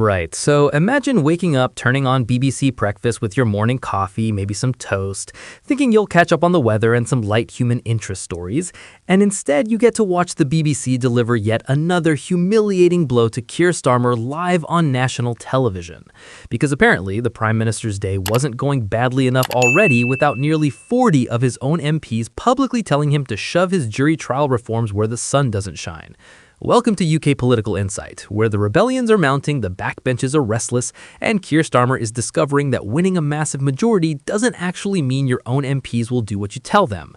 Right, so imagine waking up, turning on BBC Breakfast with your morning coffee, maybe some toast, thinking you'll catch up on the weather and some light human interest stories, and instead you get to watch the BBC deliver yet another humiliating blow to Keir Starmer live on national television. Because apparently the Prime Minister's day wasn't going badly enough already without nearly 40 of his own MPs publicly telling him to shove his jury trial reforms where the sun doesn't shine. Welcome to UK Political Insight, where the rebellions are mounting, the backbenches are restless, and Keir Starmer is discovering that winning a massive majority doesn't actually mean your own MPs will do what you tell them.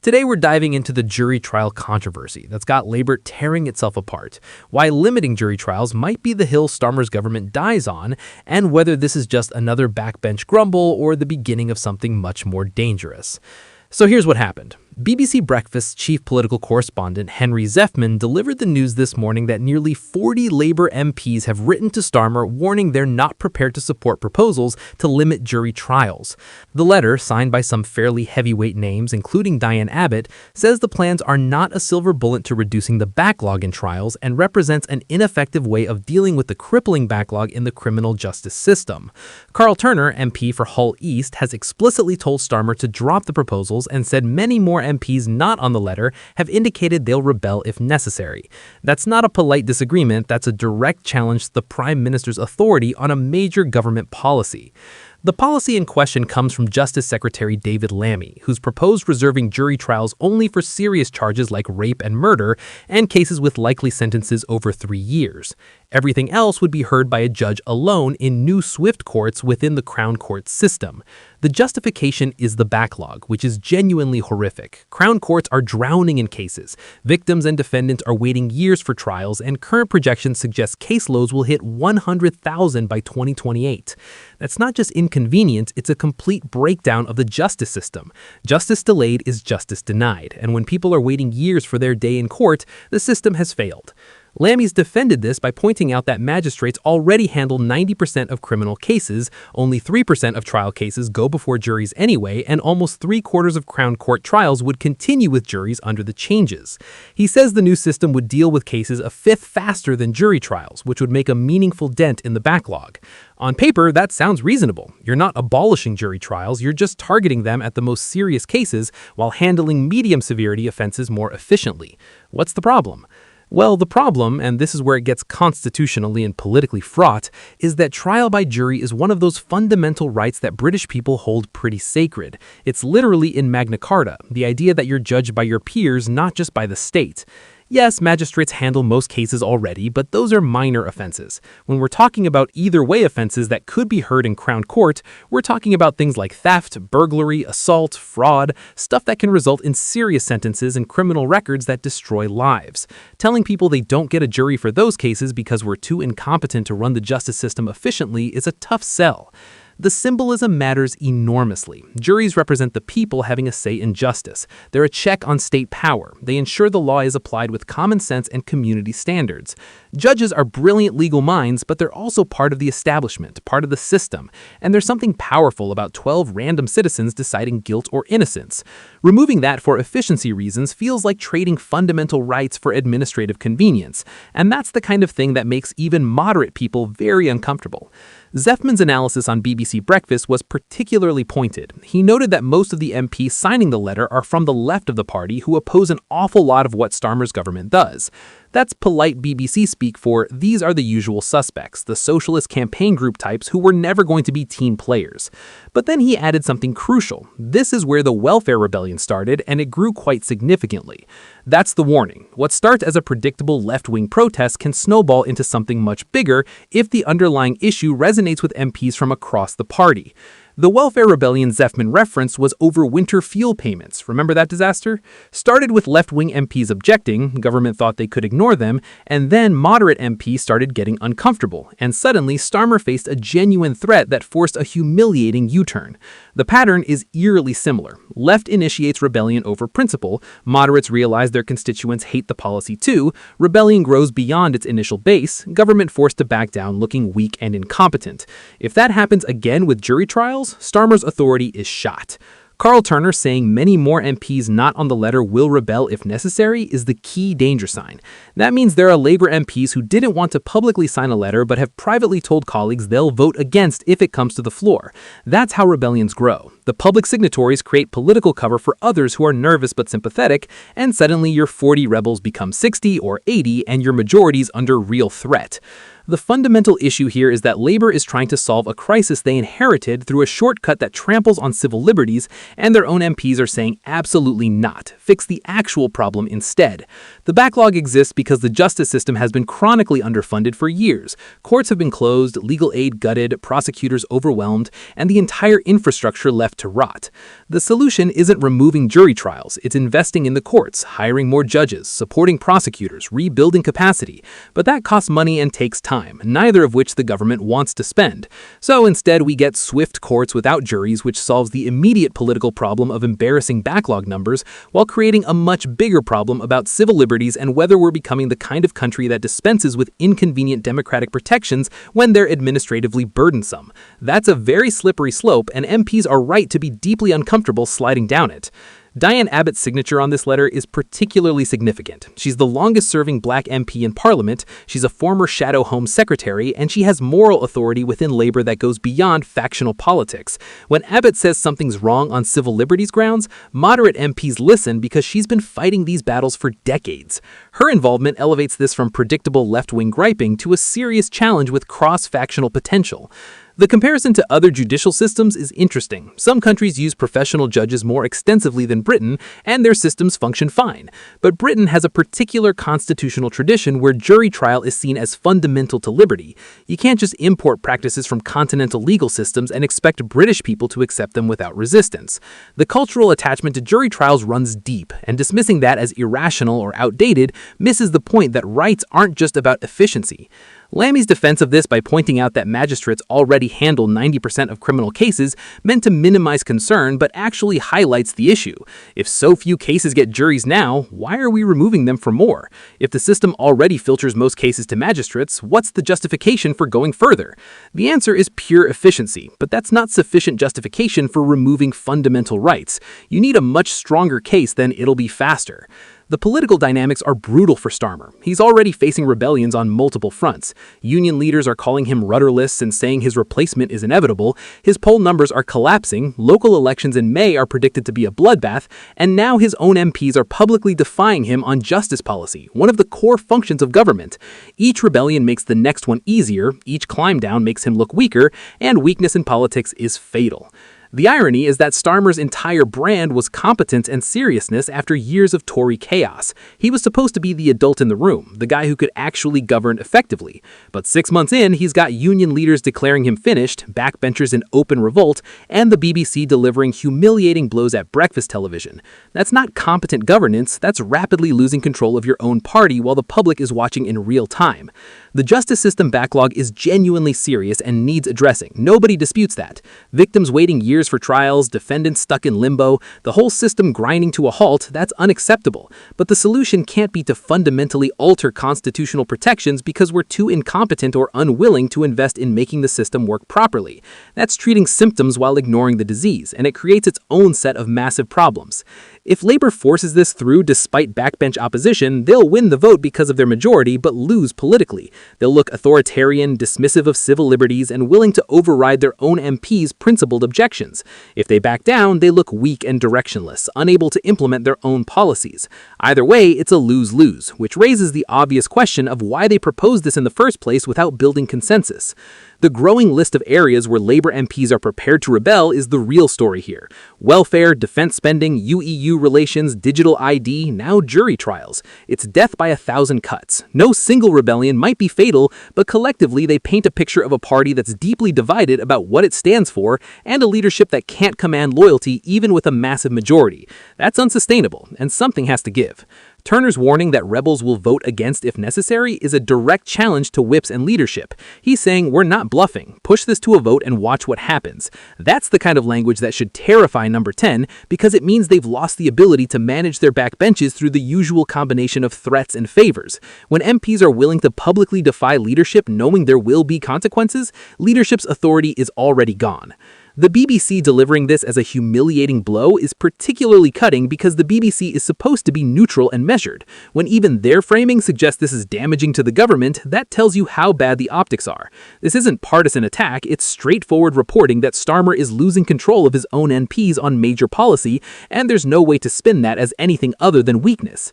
Today we're diving into the jury trial controversy that's got Labour tearing itself apart, why limiting jury trials might be the hill Starmer's government dies on, and whether this is just another backbench grumble or the beginning of something much more dangerous. So here's what happened. BBC Breakfast's chief political correspondent Henry Zeffman delivered the news this morning that nearly 40 Labour MPs have written to Starmer warning they're not prepared to support proposals to limit jury trials. The letter, signed by some fairly heavyweight names, including Diane Abbott, says the plans are not a silver bullet to reducing the backlog in trials and represents an ineffective way of dealing with the crippling backlog in the criminal justice system. Carl Turner, MP for Hull East, has explicitly told Starmer to drop the proposals and said many more MPs not on the letter have indicated they'll rebel if necessary. That's not a polite disagreement, that's a direct challenge to the Prime Minister's authority on a major government policy. The policy in question comes from Justice Secretary David Lammy, who's proposed reserving jury trials only for serious charges like rape and murder and cases with likely sentences over 3 years. Everything else would be heard by a judge alone in new swift courts within the Crown Court system. The justification is the backlog, which is genuinely horrific. Crown courts are drowning in cases. Victims and defendants are waiting years for trials, and current projections suggest caseloads will hit 100,000 by 2028. That's not just inconvenience, it's a complete breakdown of the justice system. Justice delayed is justice denied, and when people are waiting years for their day in court, the system has failed. Lammy's defended this by pointing out that magistrates already handle 90% of criminal cases, only 3% of trial cases go before juries anyway, and almost 3/4 of Crown Court trials would continue with juries under the changes. He says the new system would deal with cases a fifth faster than jury trials, which would make a meaningful dent in the backlog. On paper, that sounds reasonable. You're not abolishing jury trials, you're just targeting them at the most serious cases while handling medium severity offenses more efficiently. What's the problem? Well, the problem, and this is where it gets constitutionally and politically fraught, is that trial by jury is one of those fundamental rights that British people hold pretty sacred. It's literally in Magna Carta, the idea that you're judged by your peers, not just by the state. Yes, magistrates handle most cases already, but those are minor offenses. When we're talking about either-way offenses that could be heard in Crown Court, we're talking about things like theft, burglary, assault, fraud, stuff that can result in serious sentences and criminal records that destroy lives. Telling people they don't get a jury for those cases because we're too incompetent to run the justice system efficiently is a tough sell. The symbolism matters enormously. Juries represent the people having a say in justice. They're a check on state power. They ensure the law is applied with common sense and community standards. Judges are brilliant legal minds, but they're also part of the establishment, part of the system. And there's something powerful about 12 random citizens deciding guilt or innocence. Removing that for efficiency reasons feels like trading fundamental rights for administrative convenience. And that's the kind of thing that makes even moderate people very uncomfortable. Zeffman's analysis on BBC Breakfast was particularly pointed. He noted that most of the MPs signing the letter are from the left of the party who oppose an awful lot of what Starmer's government does. That's polite BBC speak for these are the usual suspects, the socialist campaign group types who were never going to be team players. But then he added something crucial. This is where the welfare rebellion started, and it grew quite significantly. That's the warning. What starts as a predictable left-wing protest can snowball into something much bigger if the underlying issue resonates with MPs from across the party. The welfare rebellion Zeffman referenced was over winter fuel payments. Remember that disaster? Started with left-wing MPs objecting, government thought they could ignore them, and then moderate MPs started getting uncomfortable, and suddenly Starmer faced a genuine threat that forced a humiliating U-turn. The pattern is eerily similar. Left initiates rebellion over principle, moderates realize their constituents hate the policy too, rebellion grows beyond its initial base, government forced to back down looking weak and incompetent. If that happens again with jury trials, Starmer's authority is shot. Carl Turner saying many more MPs not on the letter will rebel if necessary is the key danger sign. That means there are Labour MPs who didn't want to publicly sign a letter but have privately told colleagues they'll vote against if it comes to the floor. That's how rebellions grow. The public signatories create political cover for others who are nervous but sympathetic, and suddenly your 40 rebels become 60 or 80 and your majority's under real threat. The fundamental issue here is that Labour is trying to solve a crisis they inherited through a shortcut that tramples on civil liberties, and their own MPs are saying absolutely not. Fix the actual problem instead. The backlog exists because the justice system has been chronically underfunded for years. Courts have been closed, legal aid gutted, prosecutors overwhelmed, and the entire infrastructure left to rot. The solution isn't removing jury trials, it's investing in the courts, hiring more judges, supporting prosecutors, rebuilding capacity. But that costs money and takes time, neither of which the government wants to spend. So instead we get swift courts without juries, which solves the immediate political problem of embarrassing backlog numbers while creating a much bigger problem about civil liberties and whether we're becoming the kind of country that dispenses with inconvenient democratic protections when they're administratively burdensome. That's a very slippery slope, and MPs are right to be deeply uncomfortable sliding down it. Diane Abbott's signature on this letter is particularly significant. She's the longest-serving black MP in Parliament, she's a former Shadow Home Secretary, and she has moral authority within Labour that goes beyond factional politics. When Abbott says something's wrong on civil liberties grounds, moderate MPs listen because she's been fighting these battles for decades. Her involvement elevates this from predictable left-wing griping to a serious challenge with cross-factional potential. The comparison to other judicial systems is interesting. Some countries use professional judges more extensively than Britain, and their systems function fine. But Britain has a particular constitutional tradition where jury trial is seen as fundamental to liberty. You can't just import practices from continental legal systems and expect British people to accept them without resistance. The cultural attachment to jury trials runs deep, and dismissing that as irrational or outdated misses the point that rights aren't just about efficiency. Lammy's defense of this by pointing out that magistrates already handle 90% of criminal cases meant to minimize concern but actually highlights the issue. If so few cases get juries now, why are we removing them for more? If the system already filters most cases to magistrates, what's the justification for going further? The answer is pure efficiency, but that's not sufficient justification for removing fundamental rights. You need a much stronger case than it'll be faster. The political dynamics are brutal for Starmer. He's already facing rebellions on multiple fronts. Union leaders are calling him rudderless and saying his replacement is inevitable. His poll numbers are collapsing. Local elections in May are predicted to be a bloodbath. And now his own MPs are publicly defying him on justice policy, one of the core functions of government. Each rebellion makes the next one easier. Each climb down makes him look weaker. And weakness in politics is fatal. The irony is that Starmer's entire brand was competence and seriousness after years of Tory chaos. He was supposed to be the adult in the room, the guy who could actually govern effectively. But 6 months in, he's got union leaders declaring him finished, backbenchers in open revolt, and the BBC delivering humiliating blows at breakfast television. That's not competent governance, that's rapidly losing control of your own party while the public is watching in real time. The justice system backlog is genuinely serious and needs addressing. Nobody disputes that. Victims waiting years for trials, defendants stuck in limbo, the whole system grinding to a halt, that's unacceptable. But the solution can't be to fundamentally alter constitutional protections because we're too incompetent or unwilling to invest in making the system work properly. That's treating symptoms while ignoring the disease, and it creates its own set of massive problems. If Labour forces this through despite backbench opposition, they'll win the vote because of their majority but lose politically. They'll look authoritarian, dismissive of civil liberties, and willing to override their own MPs' principled objections. If they back down, they look weak and directionless, unable to implement their own policies. Either way, it's a lose-lose, which raises the obvious question of why they proposed this in the first place without building consensus. The growing list of areas where Labour MPs are prepared to rebel is the real story here. Welfare, defense spending, EU relations, digital ID, now jury trials. It's death by 1,000 cuts. No single rebellion might be fatal, but collectively they paint a picture of a party that's deeply divided about what it stands for and a leadership that can't command loyalty even with a massive majority. That's unsustainable, and something has to give. Turner's warning that rebels will vote against if necessary is a direct challenge to whips and leadership. He's saying we're not bluffing, push this to a vote and watch what happens. That's the kind of language that should terrify number 10 because it means they've lost the ability to manage their backbenches through the usual combination of threats and favors. When MPs are willing to publicly defy leadership knowing there will be consequences, leadership's authority is already gone. The BBC delivering this as a humiliating blow is particularly cutting because the BBC is supposed to be neutral and measured. When even their framing suggests this is damaging to the government, that tells you how bad the optics are. This isn't partisan attack, it's straightforward reporting that Starmer is losing control of his own MPs on major policy, and there's no way to spin that as anything other than weakness.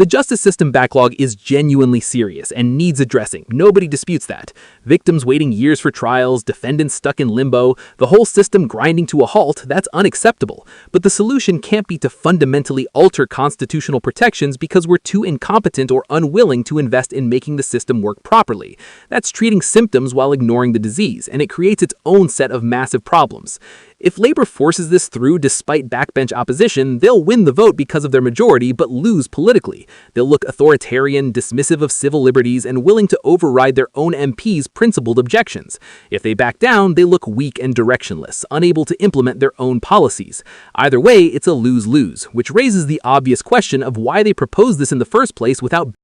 The justice system backlog is genuinely serious and needs addressing. Nobody disputes that. Victims waiting years for trials, defendants stuck in limbo, the whole system grinding to a halt, that's unacceptable. But the solution can't be to fundamentally alter constitutional protections because we're too incompetent or unwilling to invest in making the system work properly. That's treating symptoms while ignoring the disease, and it creates its own set of massive problems. If Labour forces this through despite backbench opposition, they'll win the vote because of their majority but lose politically. They'll look authoritarian, dismissive of civil liberties, and willing to override their own MPs' principled objections. If they back down, they look weak and directionless, unable to implement their own policies. Either way, it's a lose-lose, which raises the obvious question of why they proposed this in the first place without